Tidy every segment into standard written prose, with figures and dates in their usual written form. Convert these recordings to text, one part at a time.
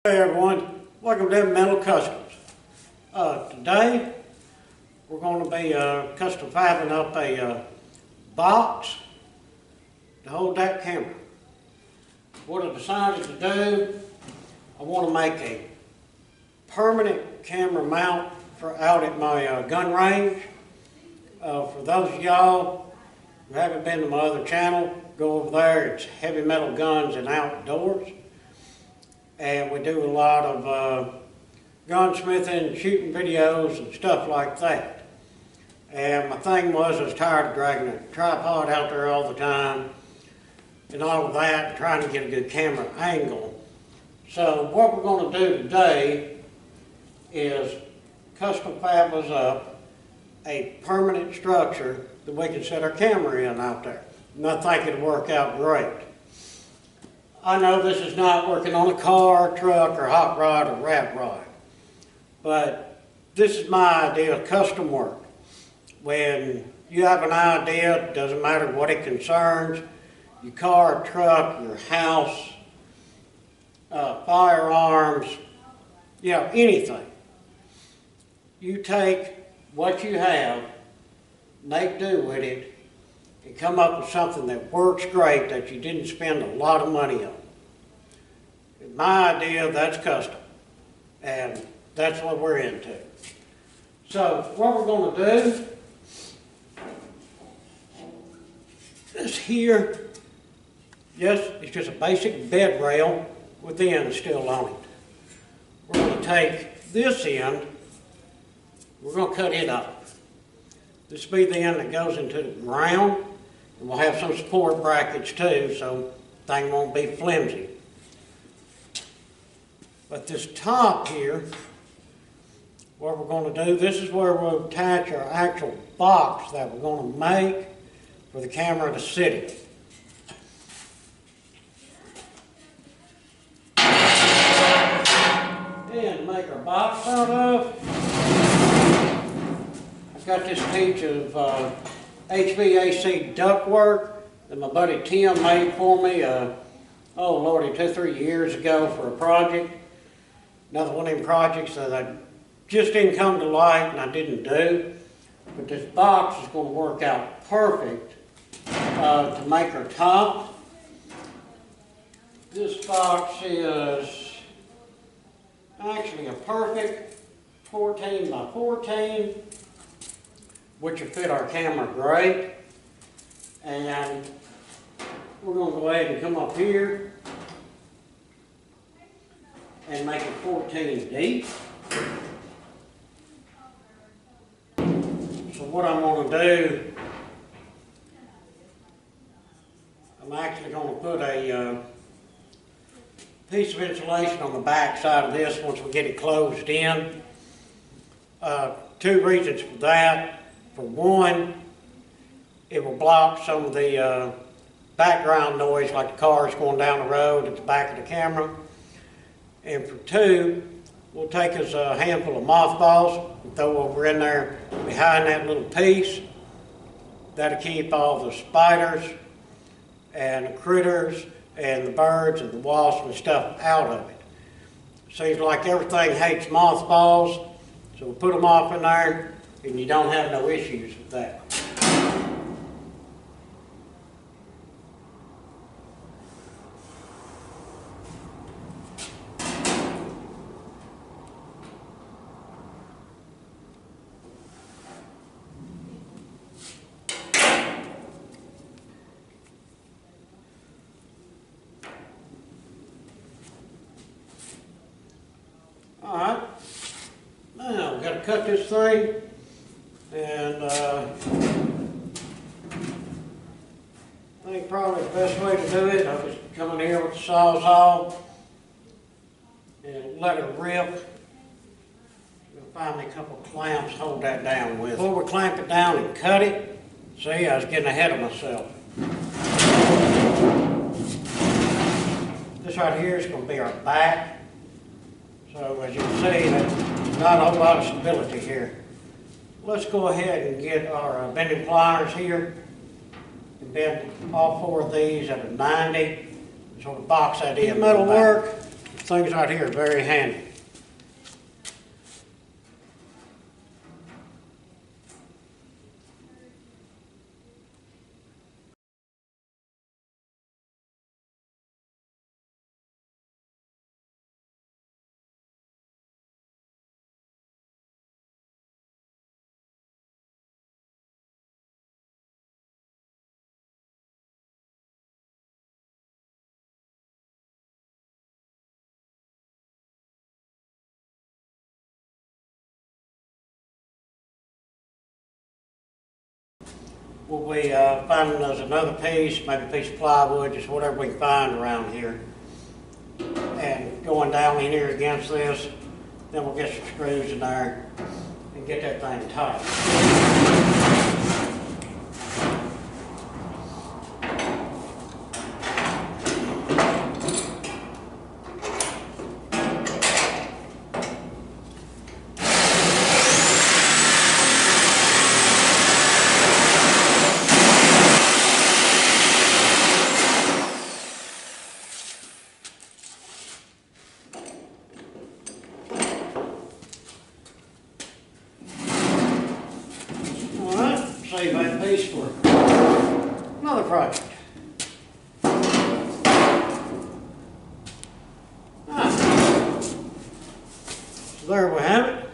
Hey everyone, welcome to Metal Customs. Today we're going to be custom fabbing up a box to hold that camera. What I decided to do, I want to make a permanent camera mount for out at my gun range. For those of y'all who haven't been to my other channel, go over there. It's Heavy Metal Guns and Outdoors. And we do a lot of gunsmithing, shooting videos and stuff like that. And my thing was, I was tired of dragging a tripod out there all the time and all of that, trying to get a good camera angle. So what we're going to do today is custom fab us up a permanent structure that we can set our camera in out there. And I think it'll work out great. I know this is not working on a car, truck, or hot rod, or rat rod, but this is my idea of custom work. When you have an idea, it doesn't matter what it concerns, your car, truck, your house, firearms, anything. You take what you have, make do with it, and come up with something that works great that you didn't spend a lot of money on. In my idea, that's custom, and that's what we're into. So what we're going to do, this here, yes, it's just a basic bed rail with the end still on it. We're going to take this end, we're going to cut it off. This will be the end that goes into the ground. And we'll have some support brackets too, so the thing won't be flimsy. But this top here, what we're going to do, this is where we'll attach our actual box that we're going to make for the camera to sit in. And make our box out of, I've got this piece of HVAC ductwork that my buddy Tim made for me, 2-3 years ago for a project. Another one of them projects that I just didn't come to light and I didn't do. But this box is going to work out perfect to make our top. This box is actually a perfect 14 by 14. Which will fit our camera great. And we're going to go ahead and come up here and make it 14 deep. So what I'm going to do, I'm actually going to put a piece of insulation on the back side of this once we get it closed in. Two reasons for that. For one, it will block some of the background noise like the cars going down the road at the back of the camera. And for two, we'll take us a handful of mothballs and throw over in there behind that little piece. That'll keep all the spiders and the critters and the birds and the wasps and stuff out of it. Seems like everything hates mothballs, so we'll put them off in there. And you don't have no issues with that. All right, now we've got to cut this thing. And I think probably the best way to do it, I'll just come in here with the Sawzall and let it rip. You'll find me a couple of clamps to hold that down with. Before we clamp it down and cut it, see, I was getting ahead of myself. This right here is going to be our back. So as you can see, there's not a whole lot of stability here. Let's go ahead and get our bending pliers here and bend all four of these at a 90. So the box that in. Metal work, things right here are very handy. We'll be finding us another piece, maybe a piece of plywood, just whatever we can find around here. And going down in here against this, then we'll get some screws in there and get that thing tight. Save that piece for another project. So there we have it.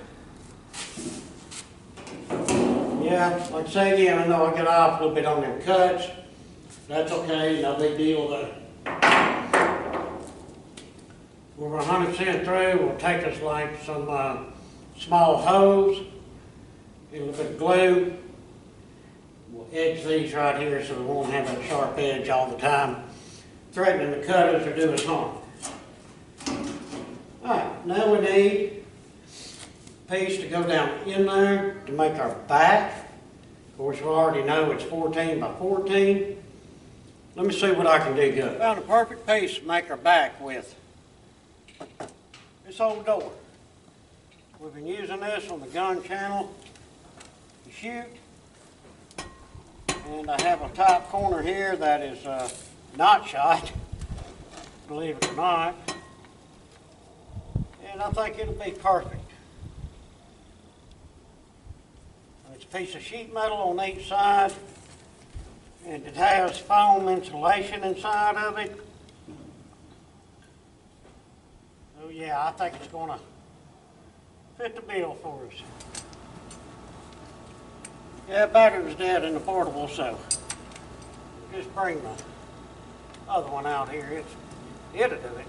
Yeah, like I say again, I know I got off a little bit on them cuts. That's okay, no big deal there. We're 100% through. We'll take us like some small hose, get a little bit of glue. We'll edge these right here so we won't have that sharp edge all the time, threatening to cut us or do us harm. Alright, now we need a piece to go down in there to make our back. Of course, we already know it's 14 by 14. Let me see what I can do good. Found a perfect piece to make our back with. This old door. We've been using this on the gun channel to shoot. And I have a top corner here that is not shot, believe it or not. And I think it'll be perfect. It's a piece of sheet metal on each side, and it has foam insulation inside of it. So yeah, I think it's going to fit the bill for us. Yeah, battery was dead in the portable, so just bring the other one out here. It'll do it.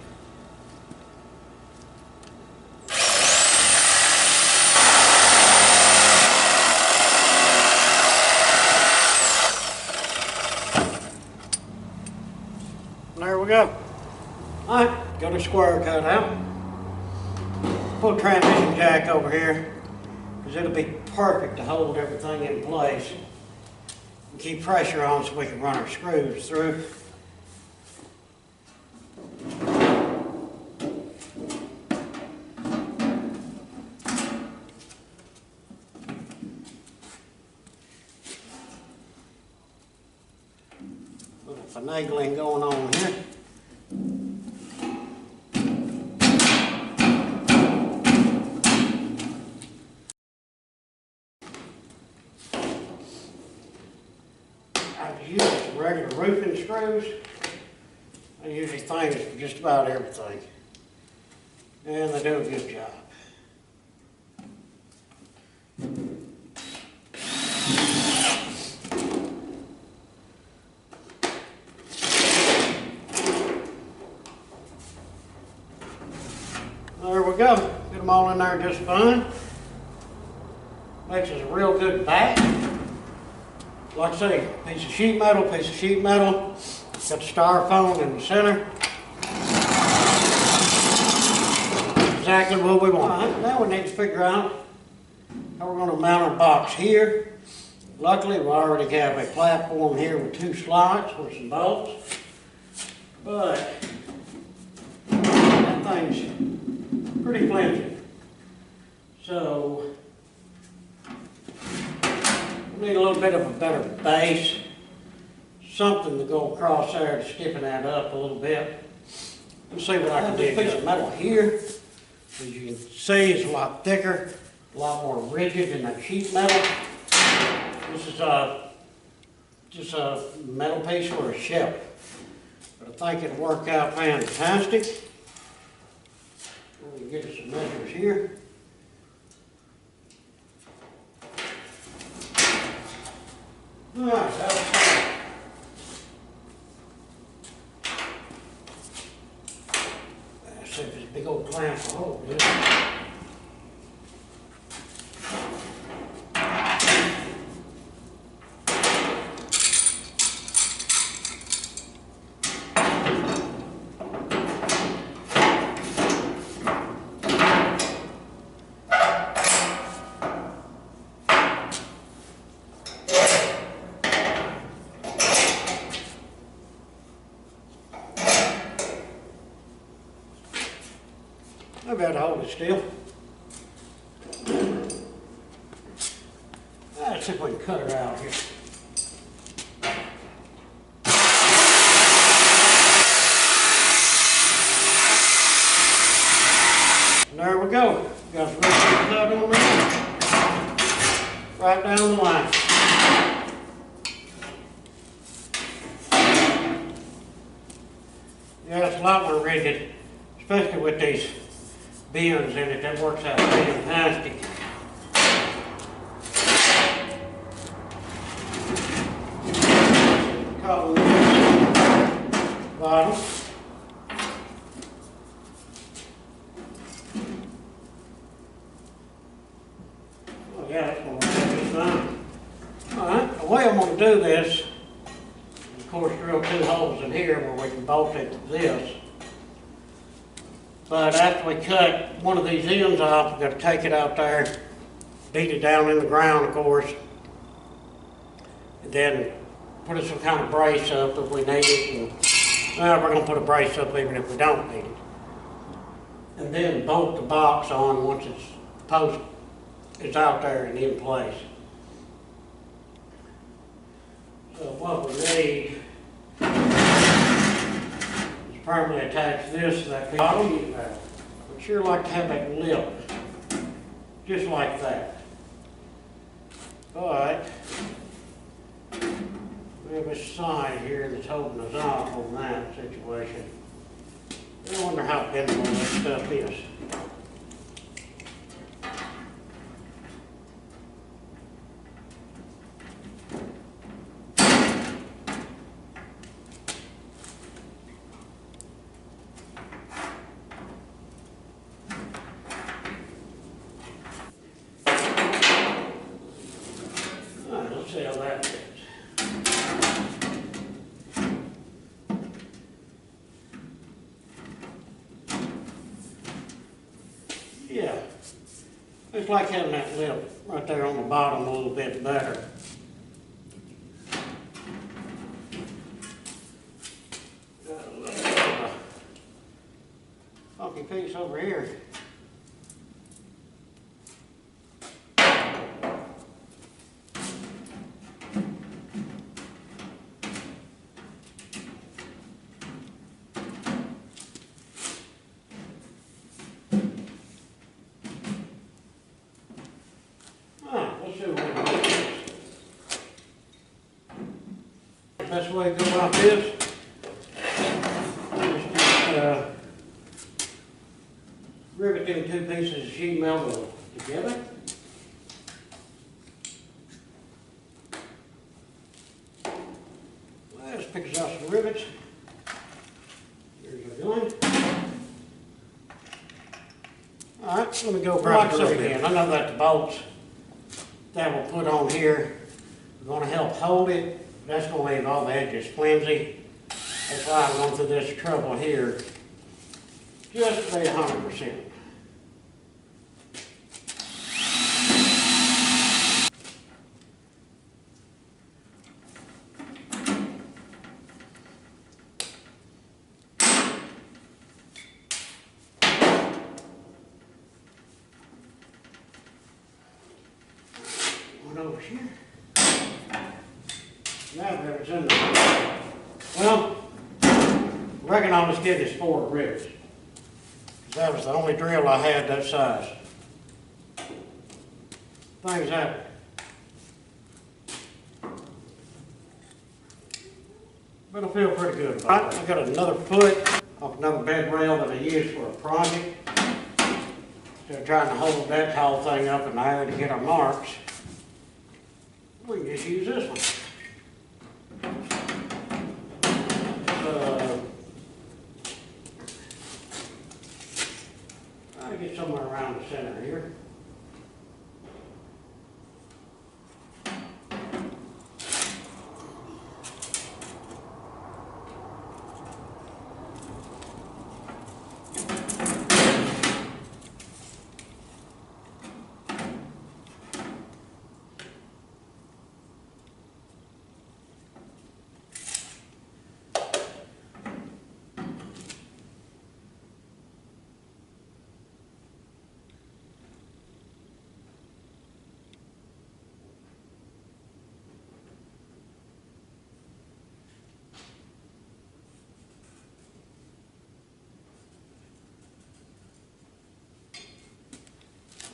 There we go. All right, got a square cut out. Put a transmission jack over here, because it'll be perfect to hold everything in place and keep pressure on so we can run our screws through. Little finagling going on here. I use some regular roofing screws. I use these things for just about everything. And they do a good job. There we go. Get them all in there just fine. Makes us a real good back. Like I say, piece of sheet metal. Got the styrofoam in the center. Exactly what we want. All right, now we need to figure out how we're going to mount our box here. Luckily, we already have a platform here with 2 slots with some bolts. But that thing's pretty flimsy. So we need a little bit of a better base, something to go across there to stiffen that up a little bit. Let's see what I can do. This piece of metal here, as you can see, is a lot thicker, a lot more rigid than that sheet metal. This is just a metal piece for a shelf. But I think it'll work out fantastic. We'll get us some measures here. All right, that'll start. Let's see if this big old clamp will hold this. I've got to hold it still. Let's see if we can cut her out here. And there we go. Got the rest of the cut on there. Right down the line. Yeah, it's a lot more rigid, especially with these bends in it. That works out fantastic. Collar bottom. Oh yeah, that's going to work just fine. Alright, the way I'm going to do this, of course, drill 2 holes in here where we can bolt it to this. But after we cut one of these ends off, we've got to take it out there, beat it down in the ground, of course, and then put some kind of brace up if we need it. And, well, we're going to put a brace up even if we don't need it. And then bolt the box on once it's post is out there and in place. So what we need, permanently attach this to that bottom. We'd sure like to have that lip, just like that. But we have a side here that's holding us off on that situation. I wonder how bendable that stuff is. See how that fits. Yeah, it's like having that lip right there on the bottom a little bit better. Funky piece over here. The best way to go about this is just rivet them 2 pieces of sheet metal together. Let's pick us out some rivets. Here's our gun. Alright, let me go right through again. I know that the bolts that we'll put on here are going to help hold it. That's going to leave all the edges flimsy. That's why I'm going through this trouble here, just to be 100%. One over here. Now that it's in there. Well, reckon I'll just get this 4 rivets. That was the only drill I had that size. Things happen. But I feel pretty good about it. I got another foot off another bed rail that I used for a project. Instead of trying to hold that whole thing up in the air to get our marks, we can just use this one. Try to get somewhere around the center here.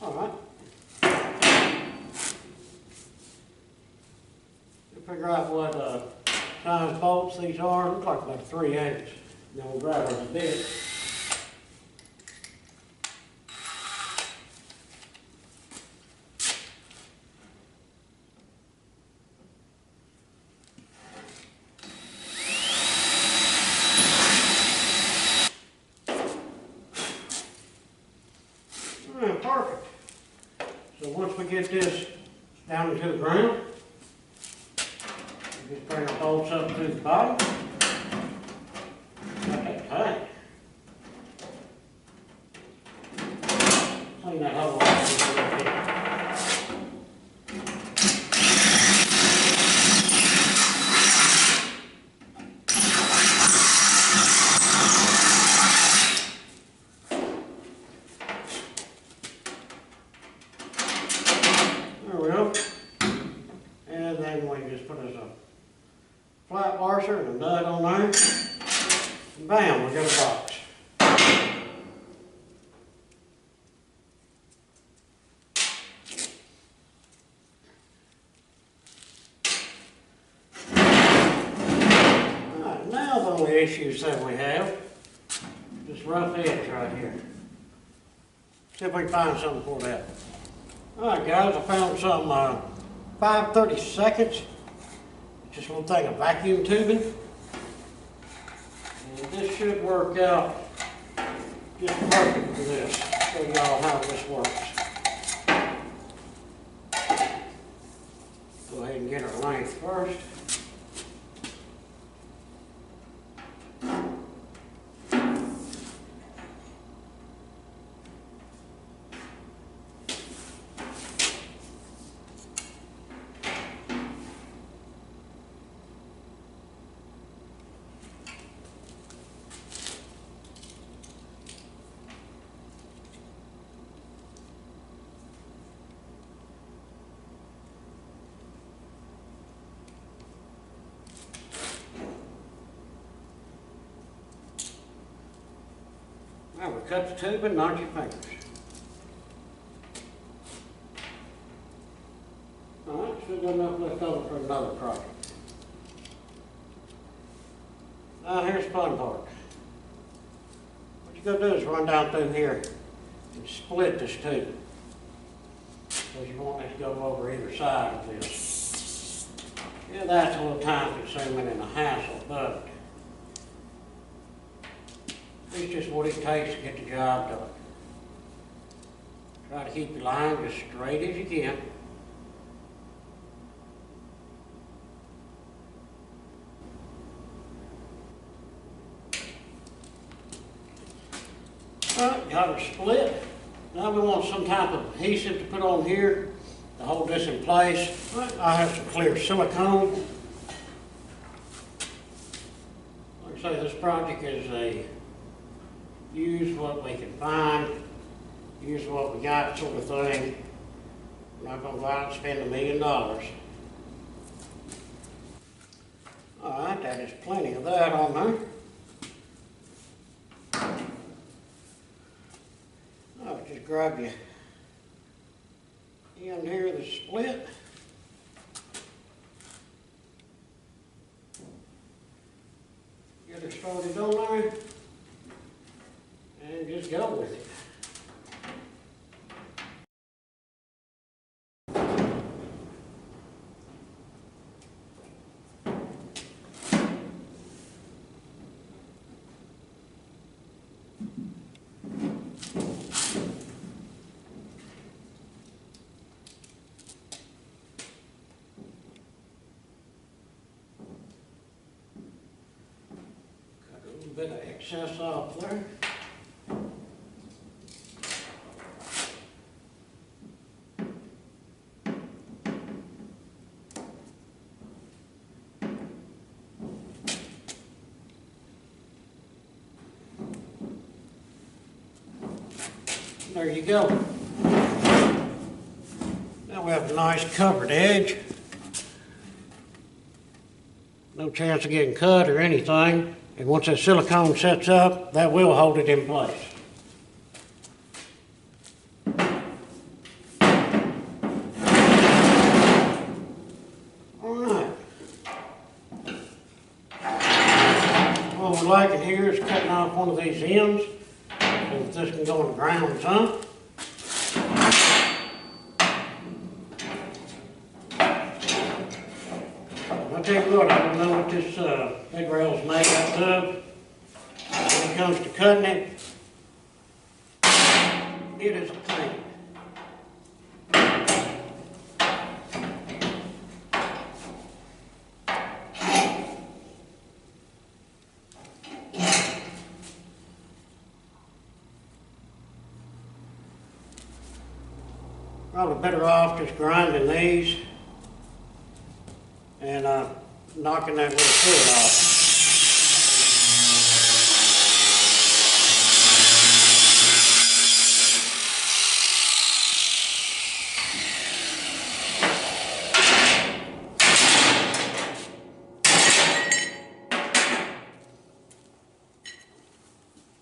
All right. Figure out what size bolts these are. Looks like about 3/8. Then we'll grab our bit. Perfect. So once we get this down into the ground, we just bring our bolts up to the bottom. Got that tight. Clean that hole off just a little bit. Flat washer and a nut on there, and bam, we got a box. Alright, now the only issues that we have, this rough edge right here. See if we can find something for that. Alright guys, I found some 5/32. Just a little thing of vacuum tubing. And this should work out just perfect for this. Show y'all how this works. Go ahead and get our length first. Now we cut the tube and knock your fingers. Alright, still got enough left over for another project. Now here's the fun part. What you gotta do is run down through here and split this tube. Because you want it to go over either side of this. Yeah, that's a little time consuming and a hassle, but it's just what it takes to get the job done. Try to keep your line as straight as you can. Alright, got her split. Now we want some type of adhesive to put on here to hold this in place. I have some clear silicone. Like I say, this project is a use what we can find, use what we got sort of thing. We're not going to go out and spend $1 million. Alright, that is plenty of that on there. just grab your end here of the split. Get her started on there. And just go with it. Got a little bit of excess off there. There you go. Now we have a nice covered edge. No chance of getting cut or anything. And once that silicone sets up, that will hold it in place. All right. What we're liking here is cutting off one of these ends. So this can go in the ground some. I'll tell you what, I don't know what this big rail's made out of. When it comes to cutting it, it is a pain. Probably better off just grinding these and knocking that little fluid off.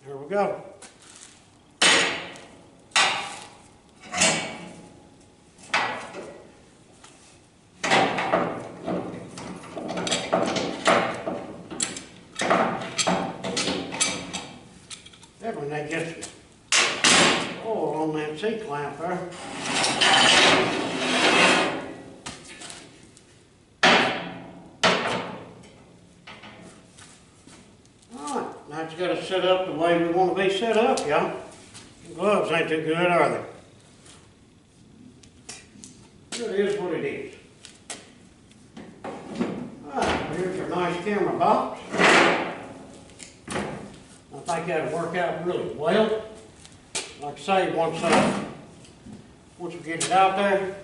There we go. When they get oil on that C-clamp there. Alright, now it's got to set up the way we want to be set up, y'all. The gloves ain't too good, are they? It is what it is. Alright, here's your nice camera box. I think that'll work out really well. Like I say, once we get it out there,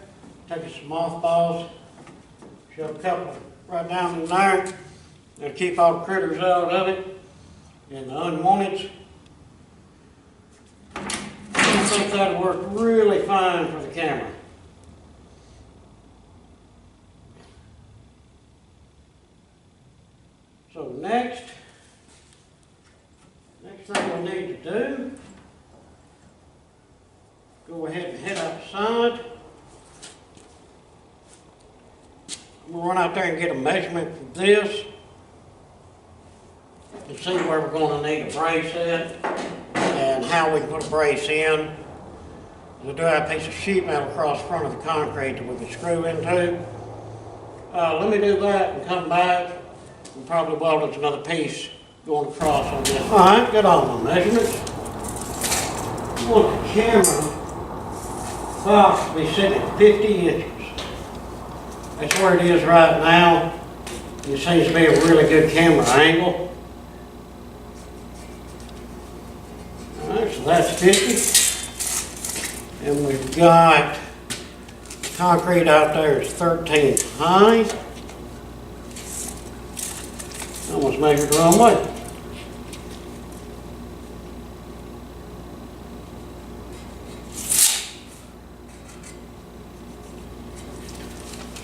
take some mothballs, shove a couple right down in there. That'll keep all the critters out of it and the unwanteds. I think that'll work really fine for the camera. So next thing we need to do, go ahead and head outside. We'll run out there and get a measurement for this and see where we're going to need a brace at and how we can put a brace in. We do have a piece of sheet metal across the front of the concrete that we can screw into. Let me do that and come back and probably weld us another piece going across on this. Alright, got all my measurements. I want the camera box to be sitting at 50 inches. That's where it is right now. It seems to be a really good camera angle. Alright, so that's 50. And we've got concrete out there is 13 high. I almost measured the wrong way.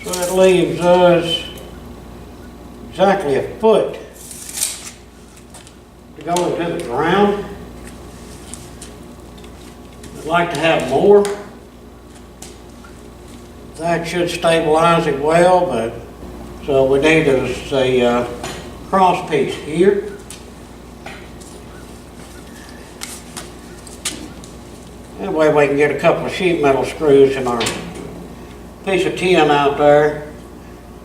So that leaves us exactly a foot to go into the ground. I'd like to have more. That should stabilize it well, but, so we need a cross piece here. That way we can get a couple of sheet metal screws in our piece of tin out there,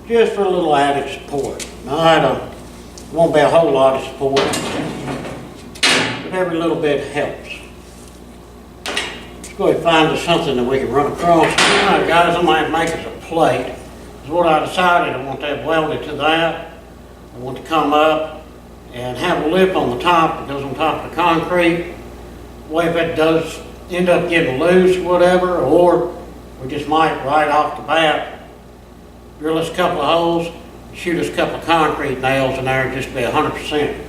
just for a little added support. Now, it won't be a whole lot of support, but every little bit helps. Let's go ahead and find us something that we can run across. All right, guys, I might make us a plate. That's what I decided. I want that welded to that. I want to come up and have a lip on the top that goes on top of the concrete. Way if it does end up getting loose, whatever, or we just might right off the bat drill us a couple of holes, shoot us a couple of concrete nails in there, and just be 100%.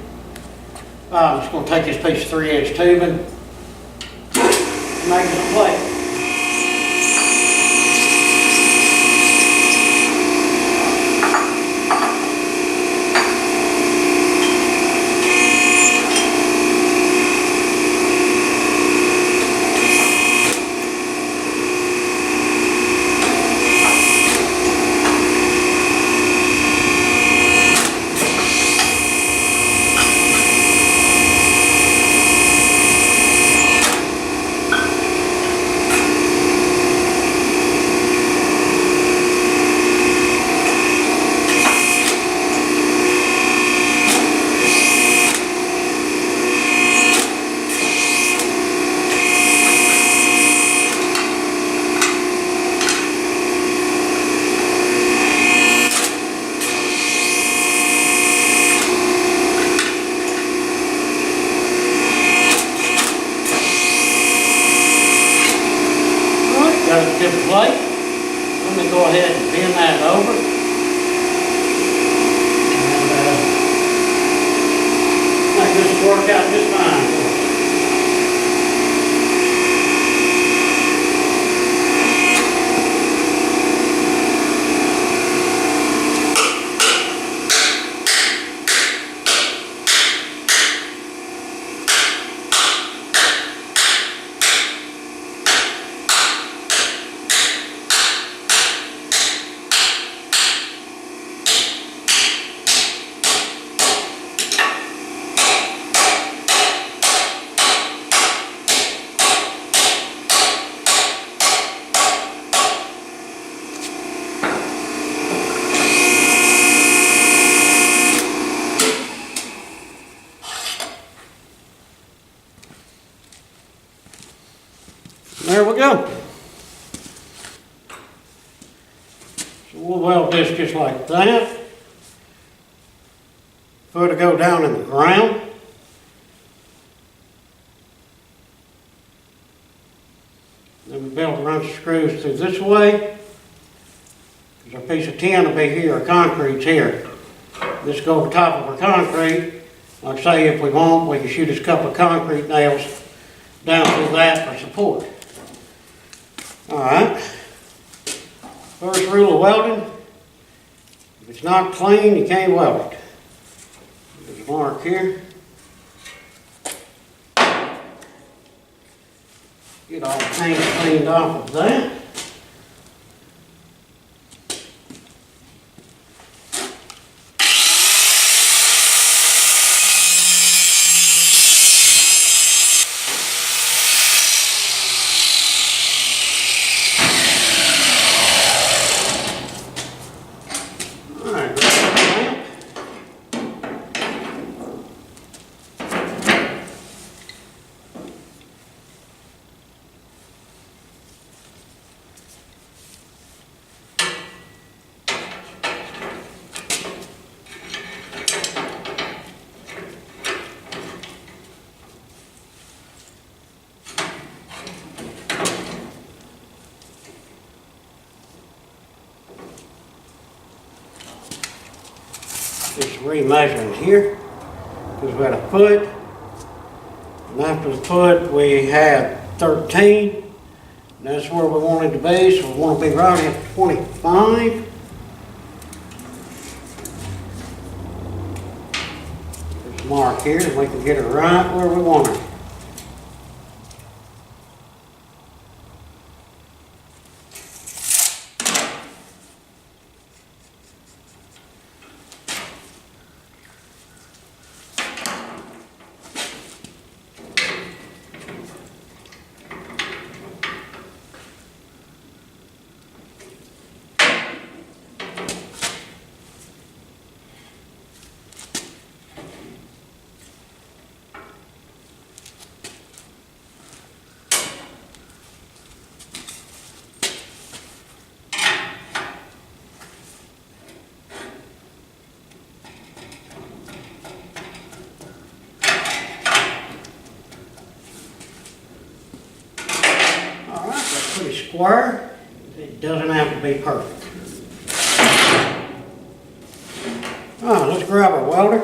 I'm just going to take this piece of 3-inch tubing and make it a plate. Got a different plate. Let me go ahead and bend that over. And make this work out just fine. There we go. So we'll weld this just like that. Foot will go down in the ground. Then we build a bunch of screws through this way. Because our piece of tin will be here, our concrete's here. This will go over top of our concrete. Like I say, if we want, we can shoot us a couple of concrete nails down through that for support. Alright, first rule of welding, if it's not clean, you can't weld it. There's a mark here. Get all the paint cleaned off of that. Just remeasuring here, because we had a foot, and after the foot we had 13, and that's where we wanted to be, so we want to be right at 25. There's a mark here, and we can get it right where we want it. square. It doesn't have to be perfect. All right, let's grab our welder.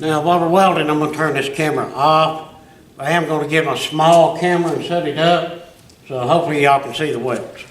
Now while we're welding, I'm going to turn this camera off. I am going to get my small camera and set it up, so hopefully y'all can see the welds.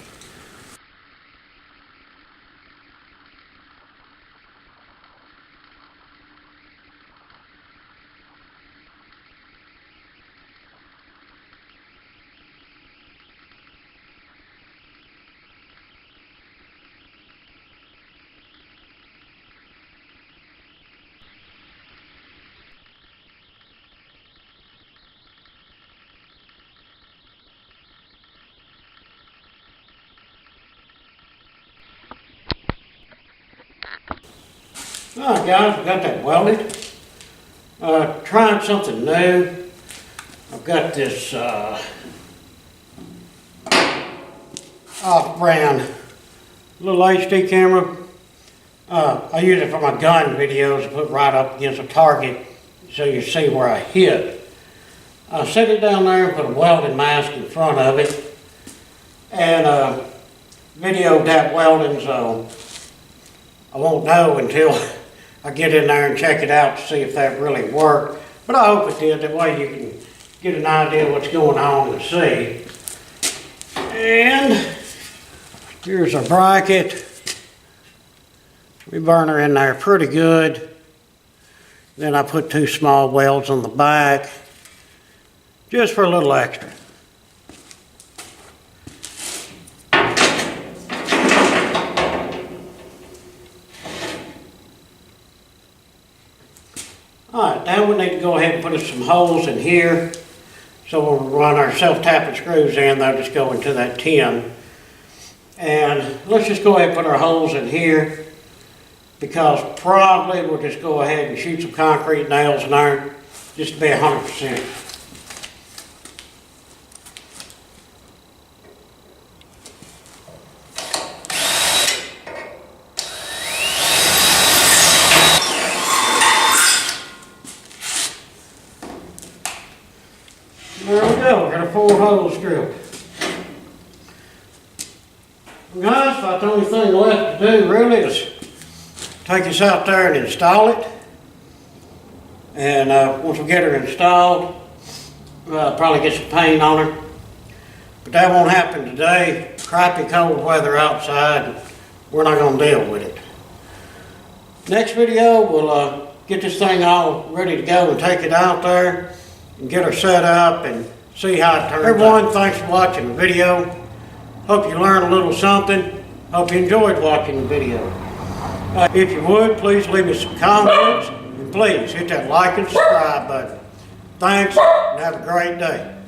Alright guys, we got that welded. Trying something new. I've got this off-brand little HD camera. I use it for my gun videos, put right up against a target so you see where I hit. I set it down there and put a welding mask in front of it and videoed that welding, so I won't know until I get in there and check it out to see if that really worked. But I hope it did. That way you can get an idea of what's going on and see. And here's our bracket. We burn her in there pretty good. Then I put 2 small welds on the back just for a little extra. Alright, now we need to go ahead and put some holes in here. So when we run our self-tapping screws in, they'll just go into that tin. And let's just go ahead and put our holes in here, because probably we'll just go ahead and shoot some concrete nails in there just to be 100%. There we go, got a 4 holes drilled. Well, guys, about the only thing left to do really is take this out there and install it. And once we get her installed, probably get some paint on her. But that won't happen today. Crappy cold weather outside, we're not going to deal with it. Next video, we'll get this thing all ready to go and take it out there and get her set up and see how it turns out. Everyone, thanks for watching the video. Hope you learned a little something. Hope you enjoyed watching the video. If you would, please leave me some comments, and please hit that like and subscribe button. Thanks, and have a great day.